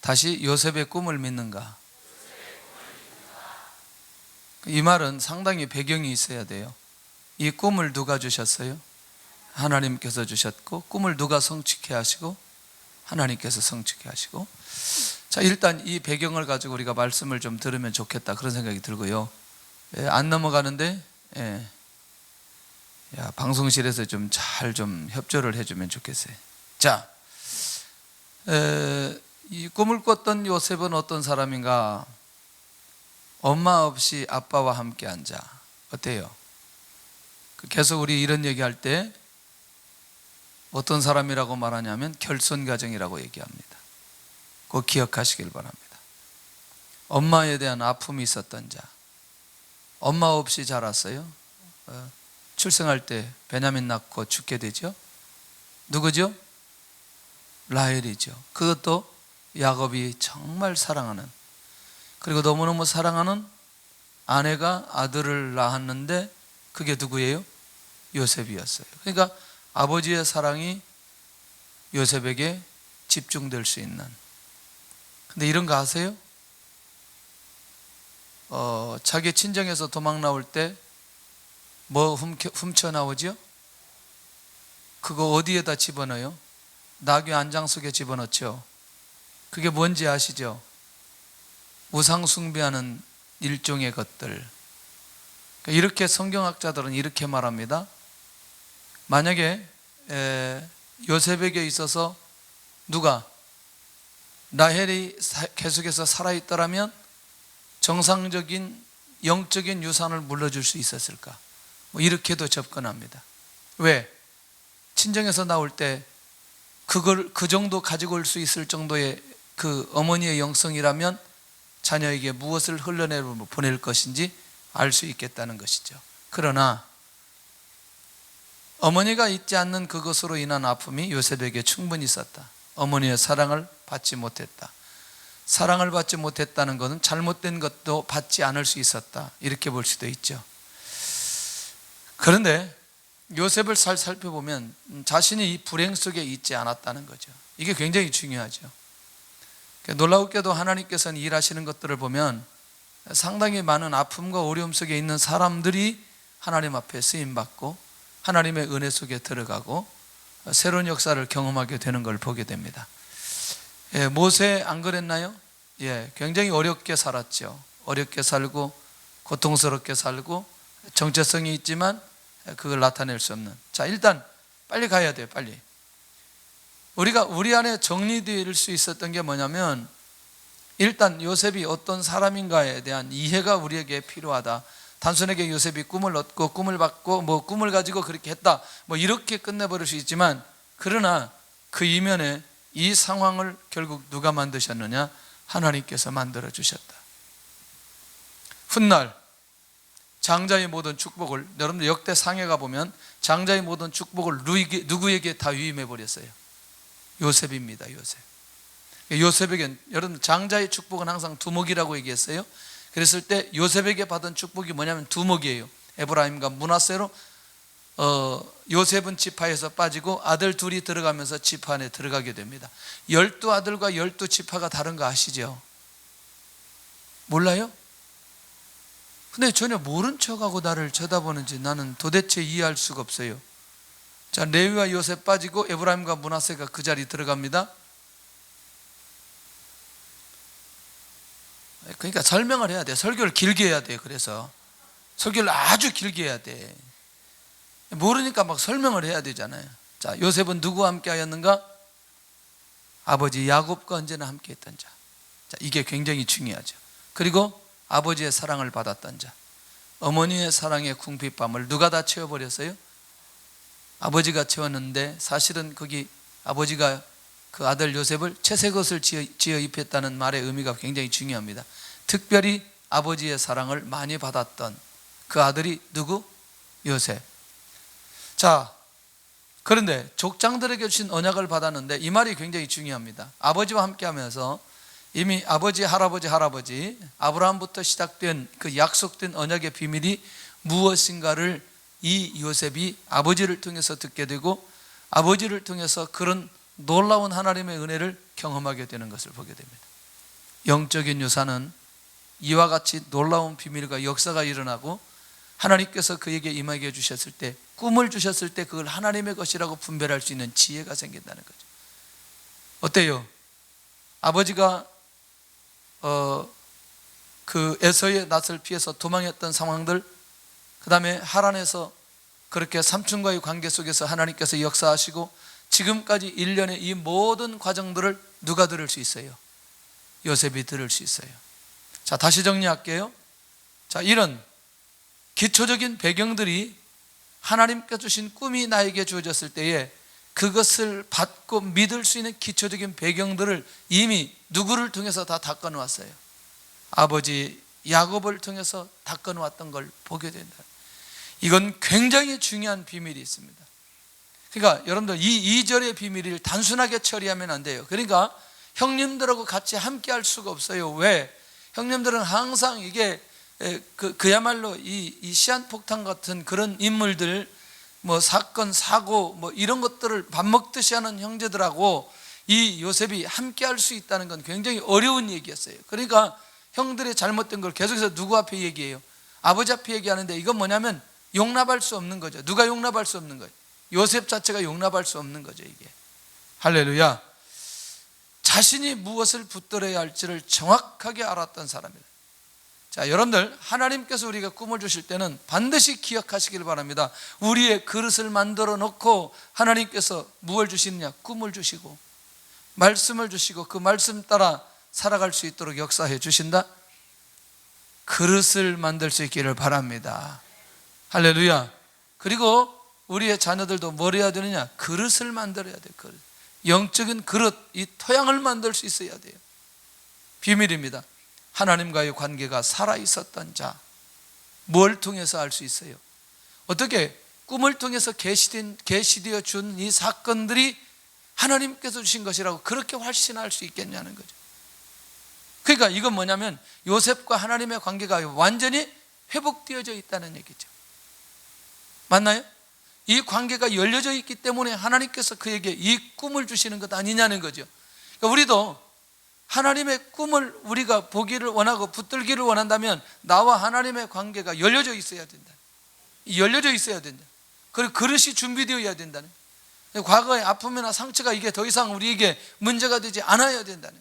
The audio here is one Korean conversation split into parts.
다시 요셉의 꿈을 믿는가? 이 말은 상당히 배경이 있어야 돼요. 이 꿈을 누가 주셨어요? 하나님께서 주셨고, 꿈을 누가 성취케 하시고? 하나님께서 성취케 하시고. 자, 일단 이 배경을 가지고 우리가 말씀을 좀 들으면 좋겠다, 그런 생각이 들고요. 안 넘어가는데, 방송실에서 좀 잘 좀 협조를 해주면 좋겠어요. 자, 이 꿈을 꿨던 요셉은 어떤 사람인가? 엄마 없이 아빠와 함께 앉아. 어때요? 계속 우리 이런 얘기할 때 어떤 사람이라고 말하냐면 결손가정이라고 얘기합니다. 꼭 기억하시길 바랍니다. 엄마에 대한 아픔이 있었던 자, 엄마 없이 자랐어요. 출생할 때 베냐민 낳고 죽게 되죠. 누구죠? 라헬이죠. 그것도 야곱이 정말 사랑하는, 그리고 너무너무 사랑하는 아내가 아들을 낳았는데 그게 누구예요? 요셉이었어요. 그러니까 아버지의 사랑이 요셉에게 집중될 수 있는. 근데 이런 거 아세요? 자기 친정에서 도망 나올 때 뭐 훔쳐 나오죠? 그거 어디에다 집어넣어요? 나귀 안장 속에 집어넣죠. 그게 뭔지 아시죠? 우상 숭배하는 일종의 것들. 이렇게 성경학자들은 이렇게 말합니다. 만약에 요셉에게 있어서 누가 라헬이 계속해서 살아있더라면 정상적인 영적인 유산을 물려줄 수 있었을까? 뭐 이렇게도 접근합니다. 왜? 친정에서 나올 때 그걸 그 정도 가지고 올 수 있을 정도의 그 어머니의 영성이라면 자녀에게 무엇을 흘러내려 보낼 것인지 알 수 있겠다는 것이죠. 그러나 어머니가 있지 않는 그것으로 인한 아픔이 요셉에게 충분히 있었다. 어머니의 사랑을 받지 못했다. 사랑을 받지 못했다는 것은 잘못된 것도 받지 않을 수 있었다, 이렇게 볼 수도 있죠. 그런데 요셉을 잘 살펴보면 자신이 이 불행 속에 있지 않았다는 거죠. 이게 굉장히 중요하죠. 놀라웠게도 하나님께서는 일하시는 것들을 보면 상당히 많은 아픔과 어려움 속에 있는 사람들이 하나님 앞에 쓰임받고 하나님의 은혜 속에 들어가고 새로운 역사를 경험하게 되는 걸 보게 됩니다. 모세 안 그랬나요? 굉장히 어렵게 살았죠. 어렵게 살고 고통스럽게 살고 정체성이 있지만 그걸 나타낼 수 없는. 자, 일단 빨리 가야 돼요. 빨리. 우리 안에 정리될 수 있었던 게 뭐냐면, 일단 요셉이 어떤 사람인가에 대한 이해가 우리에게 필요하다. 단순하게 요셉이 꿈을 얻고 꿈을 받고 뭐 꿈을 가지고 그렇게 했다, 뭐 이렇게 끝내버릴 수 있지만, 그러나 그 이면에 이 상황을 결국 누가 만드셨느냐? 하나님께서 만들어 주셨다. 훗날 장자의 모든 축복을, 여러분들 역대상에 가보면 장자의 모든 축복을 누구에게 다 위임해 버렸어요? 요셉입니다. 요셉에게, 여러분 장자의 축복은 항상 두목이라고 얘기했어요. 그랬을 때 요셉에게 받은 축복이 뭐냐면 두목이에요. 에브라임과 므낫세로 요셉은 지파에서 빠지고 아들 둘이 들어가면서 지파 안에 들어가게 됩니다. 12아들과 12지파가 다른 거 아시죠? 몰라요? 근데 전혀 모른 척하고 나를 쳐다보는지 나는 도대체 이해할 수가 없어요. 자, 레위와 요셉 빠지고 에브라임과 므낫세가 그 자리 들어갑니다. 그러니까 설명을 해야 돼. 설교를 길게 해야 돼. 그래서 설교를 아주 길게 해야 돼. 모르니까 막 설명을 해야 되잖아요. 자, 요셉은 누구와 함께 하였는가? 아버지 야곱과 언제나 함께 했던 자. 자, 이게 굉장히 중요하죠. 그리고 아버지의 사랑을 받았던 자. 어머니의 사랑의 궁핍함을 누가 다 채워버렸어요? 아버지가 채웠는데, 사실은 거기 아버지가 그 아들 요셉을 채색옷을 지어 입혔다는 말의 의미가 굉장히 중요합니다. 특별히 아버지의 사랑을 많이 받았던 그 아들이 누구? 요셉. 자, 그런데 족장들에게 주신 언약을 받았는데 이 말이 굉장히 중요합니다. 아버지와 함께 하면서 이미 아버지, 할아버지 아브라함부터 시작된 그 약속된 언약의 비밀이 무엇인가를 이 요셉이 아버지를 통해서 듣게 되고 아버지를 통해서 그런 놀라운 하나님의 은혜를 경험하게 되는 것을 보게 됩니다. 영적인 유산은 이와 같이 놀라운 비밀과 역사가 일어나고 하나님께서 그에게 임하게 해주셨을 때, 꿈을 주셨을 때 그걸 하나님의 것이라고 분별할 수 있는 지혜가 생긴다는 거죠. 어때요? 아버지가 그 에서의 낯을 피해서 도망했던 상황들, 그 다음에 하란에서 그렇게 삼촌과의 관계 속에서 하나님께서 역사하시고 지금까지 일련의 이 모든 과정들을 누가 들을 수 있어요? 요셉이 들을 수 있어요. 자, 다시 정리할게요. 자, 이런 기초적인 배경들이 하나님께 주신 꿈이 나에게 주어졌을 때에 그것을 받고 믿을 수 있는 기초적인 배경들을 이미 누구를 통해서 다 닦아놓았어요? 아버지 야곱을 통해서 닦아놓았던 걸 보게 된다. 이건 굉장히 중요한 비밀이 있습니다. 그러니까 여러분들 이 2절의 비밀을 단순하게 처리하면 안 돼요. 그러니까 형님들하고 같이 함께 할 수가 없어요. 왜? 형님들은 항상 이게 그야말로 이 시한폭탄 같은 그런 인물들, 뭐 사건 사고 뭐 이런 것들을 밥 먹듯이 하는 형제들하고 이 요셉이 함께 할 수 있다는 건 굉장히 어려운 얘기였어요. 그러니까 형들의 잘못된 걸 계속해서 누구 앞에 얘기해요? 아버지 앞에 얘기하는데, 이건 뭐냐면 용납할 수 없는 거죠. 누가 용납할 수 없는 거예요? 요셉 자체가 용납할 수 없는 거죠. 이게 할렐루야. 자신이 무엇을 붙들어야 할지를 정확하게 알았던 사람이다. 자, 여러분들 하나님께서 우리가 꿈을 주실 때는 반드시 기억하시길 바랍니다. 우리의 그릇을 만들어 놓고 하나님께서 무엇을 주시느냐? 꿈을 주시고 말씀을 주시고 그 말씀 따라 살아갈 수 있도록 역사해 주신다. 그릇을 만들 수 있기를 바랍니다. 할렐루야. 그리고 우리의 자녀들도 뭘 해야 되느냐? 그릇을 만들어야 돼요. 그릇. 영적인 그릇, 이 토양을 만들 수 있어야 돼요. 비밀입니다. 하나님과의 관계가 살아있었던 자, 뭘 통해서 알 수 있어요? 어떻게? 꿈을 통해서 계시되어 준 이 사건들이 하나님께서 주신 것이라고 그렇게 확신할 수 있겠냐는 거죠. 그러니까 이건 뭐냐면 요셉과 하나님의 관계가 완전히 회복되어져 있다는 얘기죠. 맞나요? 이 관계가 열려져 있기 때문에 하나님께서 그에게 이 꿈을 주시는 것 아니냐는 거죠. 그러니까 우리도 하나님의 꿈을 우리가 보기를 원하고 붙들기를 원한다면 나와 하나님의 관계가 열려져 있어야 된다. 열려져 있어야 된다. 그리고 그릇이 준비되어야 된다는. 과거의 아픔이나 상처가 이게 더 이상 우리에게 문제가 되지 않아야 된다는.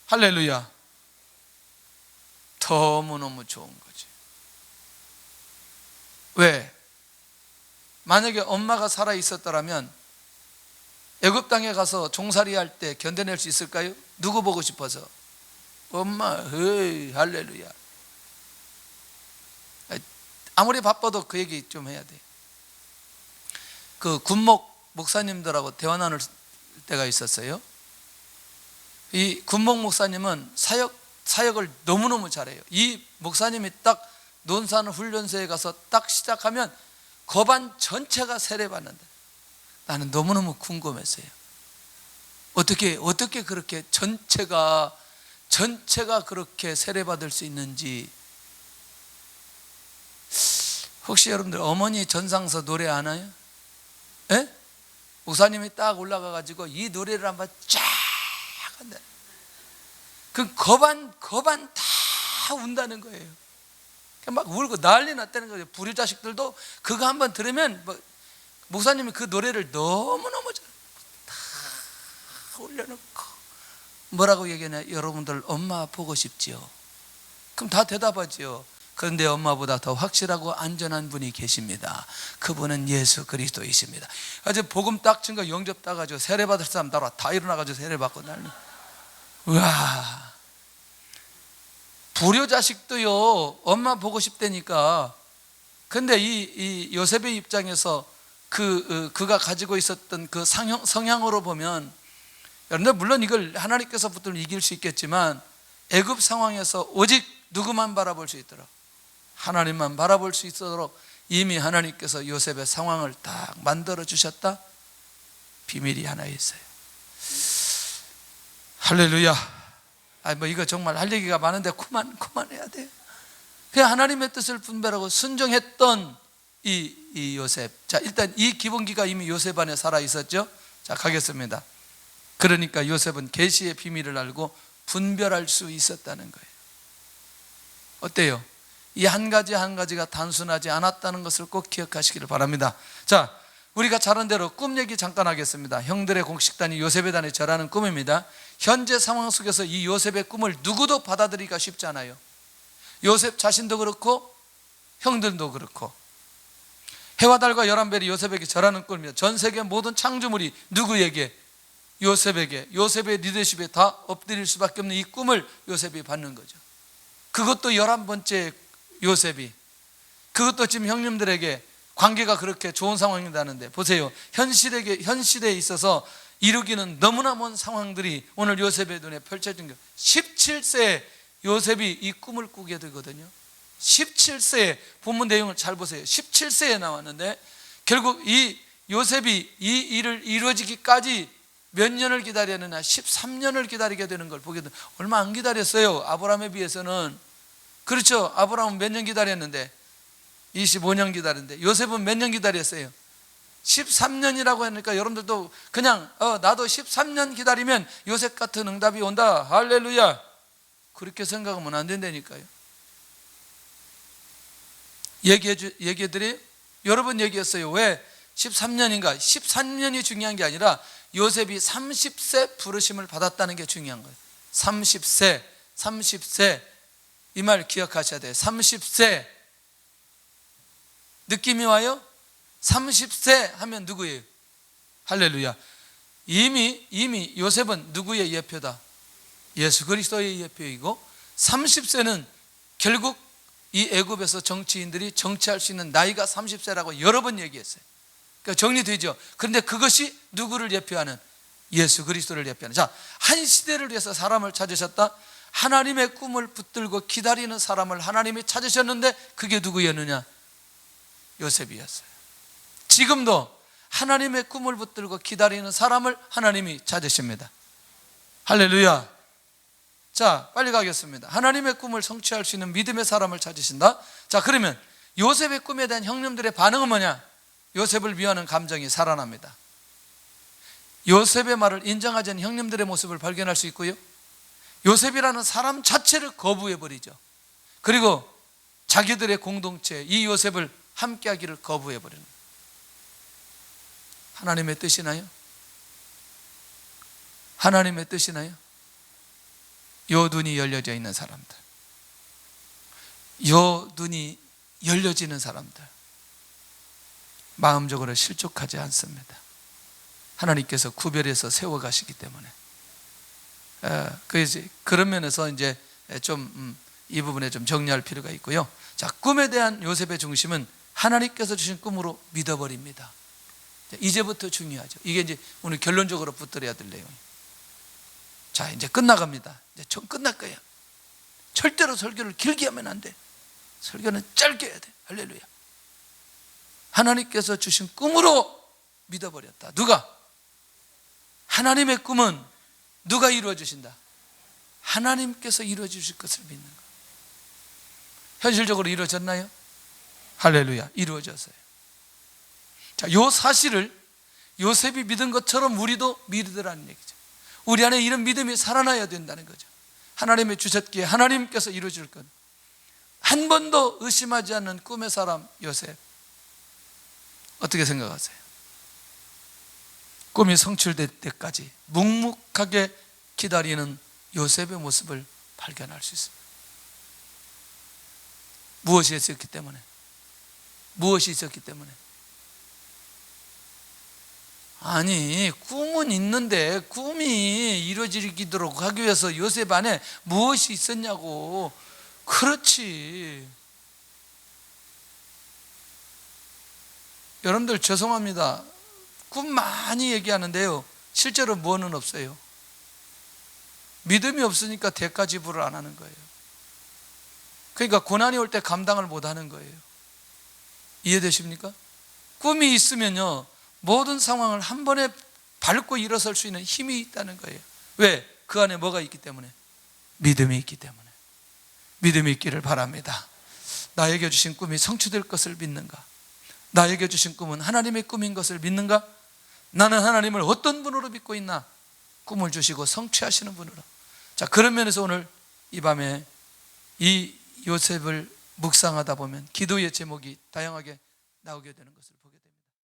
할렐루야. 너무너무 좋은 거지. 왜? 만약에 엄마가 살아 있었더라면 애굽 땅에 가서 종살이 할 때 견뎌낼 수 있을까요? 누구 보고 싶어서? 엄마. 에이, 할렐루야. 아무리 바빠도 그 얘기 좀 해야 돼. 그 군목 목사님들하고 대화 나눌 때가 있었어요. 이 군목 목사님은 사역을 너무너무 잘해요. 이 목사님이 딱 논산 훈련소에 가서 딱 시작하면 거반 전체가 세례받는다. 나는 너무너무 궁금했어요. 어떻게 그렇게 전체가 그렇게 세례받을 수 있는지. 혹시 여러분들 어머니 전상서 노래 아나요? 예? 목사님이 딱 올라가가지고 이 노래를 한번 쫙 한다. 그 거반 다 운다는 거예요. 막 울고 난리 났다는 거예요. 불효 자식들도 그거 한번 들으면 목사님이 그 노래를 너무너무 다 올려놓고 뭐라고 얘기하냐? 여러분들 엄마 보고 싶지요? 그럼 다 대답하지요. 그런데 엄마보다 더 확실하고 안전한 분이 계십니다. 그분은 예수 그리스도이십니다. 아주 복음 딱 친 거 영접 따가지고 세례받을 사람 다 일어나가지고 세례받고 난리. 우와. 불효 자식도요 엄마 보고 싶다니까. 근데 이 요셉의 입장에서 그가 가지고 있었던 그 성향으로 보면, 여러분들 물론 이걸 하나님께서 붙들면 이길 수 있겠지만 애굽 상황에서 오직 누구만 바라볼 수 있도록, 하나님만 바라볼 수 있도록 이미 하나님께서 요셉의 상황을 딱 만들어 주셨다. 비밀이 하나 있어요. 할렐루야. 이거 정말 할 얘기가 많은데 그만해야 돼요. 그냥 하나님의 뜻을 분별하고 순종했던 이 요셉. 자, 일단 이 기본기가 이미 요셉 안에 살아 있었죠. 자, 가겠습니다. 그러니까 요셉은 계시의 비밀을 알고 분별할 수 있었다는 거예요. 어때요? 이 한 가지 한 가지가 단순하지 않았다는 것을 꼭 기억하시기를 바랍니다. 자, 우리가 잘 아는 대로 꿈 얘기 잠깐 하겠습니다. 형들의 공식단이 요셉의 단에 절하는 꿈입니다. 현재 상황 속에서 이 요셉의 꿈을 누구도 받아들이기가 쉽지 않아요. 요셉 자신도 그렇고 형들도 그렇고. 해와 달과 11별이 요셉에게 절하는 꿈입니다. 전 세계 모든 창조물이 누구에게? 요셉에게, 요셉의 리더십에 다 엎드릴 수밖에 없는 이 꿈을 요셉이 받는 거죠. 그것도 11번째 요셉이, 그것도 지금 형님들에게 관계가 그렇게 좋은 상황이라는데, 보세요. 현 시대에 있어서 이루기는 너무나 먼 상황들이 오늘 요셉의 눈에 펼쳐진 거. 17세에 요셉이 이 꿈을 꾸게 되거든요. 17세에 본문 내용을 잘 보세요. 17세에 나왔는데 결국 이 요셉이 이 일을 이루어지기까지 몇 년을 기다렸느냐? 13년을 기다리게 되는 걸 보게 됩니다. 얼마 안 기다렸어요. 아브라함에 비해서는. 그렇죠. 아브라함은 몇 년 기다렸는데 25년 기다렸는데 요셉은 몇 년 기다렸어요? 13년이라고 하니까 여러분들도 그냥 나도 13년 기다리면 요셉 같은 응답이 온다. 할렐루야. 그렇게 생각하면 안 된다니까요. 얘기해드려요? 여러 번 얘기했어요. 왜 13년인가? 13년이 중요한 게 아니라 요셉이 30세 부르심을 받았다는 게 중요한 거예요. 30세 이 말 기억하셔야 돼요. 30세 느낌이 와요? 30세 하면 누구예요? 할렐루야. 이미 요셉은 누구의 예표다? 예수 그리스도의 예표이고, 30세는 결국 이 애굽에서 정치인들이 정치할 수 있는 나이가 30세라고 여러 번 얘기했어요. 그러니까 정리되죠. 그런데 그것이 누구를 예표하는? 예수 그리스도를 예표하는. 자, 한 시대를 위해서 사람을 찾으셨다. 하나님의 꿈을 붙들고 기다리는 사람을 하나님이 찾으셨는데 그게 누구였느냐? 요셉이었어요. 지금도 하나님의 꿈을 붙들고 기다리는 사람을 하나님이 찾으십니다. 할렐루야. 자, 빨리 가겠습니다. 하나님의 꿈을 성취할 수 있는 믿음의 사람을 찾으신다. 자, 그러면 요셉의 꿈에 대한 형님들의 반응은 뭐냐? 요셉을 미워하는 감정이 살아납니다. 요셉의 말을 인정하지 않는 형님들의 모습을 발견할 수 있고요, 요셉이라는 사람 자체를 거부해버리죠. 그리고 자기들의 공동체, 이 요셉을 함께하기를 거부해버리는. 하나님의 뜻이나요? 하나님의 뜻이나요? 요 눈이 열려져 있는 사람들, 요 눈이 열려지는 사람들 마음적으로 실족하지 않습니다. 하나님께서 구별해서 세워가시기 때문에. 그런 면에서 이제 좀 이 부분에 좀 정리할 필요가 있고요. 자, 꿈에 대한 요셉의 중심은 하나님께서 주신 꿈으로 믿어버립니다. 이제부터 중요하죠. 이게 이제 오늘 결론적으로 붙들어야 될 내용이에요. 자, 이제 끝나갑니다. 이제 전 끝날 거야. 절대로 설교를 길게 하면 안 돼. 설교는 짧게 해야 돼. 할렐루야. 하나님께서 주신 꿈으로 믿어버렸다. 누가? 하나님의 꿈은 누가 이루어 주신다? 하나님께서 이루어 주실 것을 믿는 것. 현실적으로 이루어졌나요? 할렐루야. 이루어졌어요. 자, 요 사실을 요셉이 믿은 것처럼 우리도 믿으라는 얘기죠. 우리 안에 이런 믿음이 살아나야 된다는 거죠. 하나님의 주셨기에 하나님께서 이루어 줄 것. 한 번도 의심하지 않는 꿈의 사람 요셉. 어떻게 생각하세요? 꿈이 성취될 때까지 묵묵하게 기다리는 요셉의 모습을 발견할 수 있습니다. 무엇이 있었기 때문에? 무엇이 있었기 때문에? 아니, 꿈은 있는데 꿈이 이루어지도록 하기 위해서 요셉 안에 무엇이 있었냐고. 그렇지. 여러분들 죄송합니다. 꿈 많이 얘기하는데요, 실제로 뭐는 없어요. 믿음이 없으니까 대가 지불을 안 하는 거예요. 그러니까 고난이 올 때 감당을 못 하는 거예요. 이해되십니까? 꿈이 있으면요, 모든 상황을 한 번에 밟고 일어설 수 있는 힘이 있다는 거예요. 왜? 그 안에 뭐가 있기 때문에? 믿음이 있기 때문에. 믿음이 있기를 바랍니다. 나에게 주신 꿈이 성취될 것을 믿는가? 나에게 주신 꿈은 하나님의 꿈인 것을 믿는가? 나는 하나님을 어떤 분으로 믿고 있나? 꿈을 주시고 성취하시는 분으로. 자, 그런 면에서 오늘 이 밤에 이 요셉을 묵상하다 보면 기도의 제목이 다양하게 나오게 되는 것을 보게 됩니다.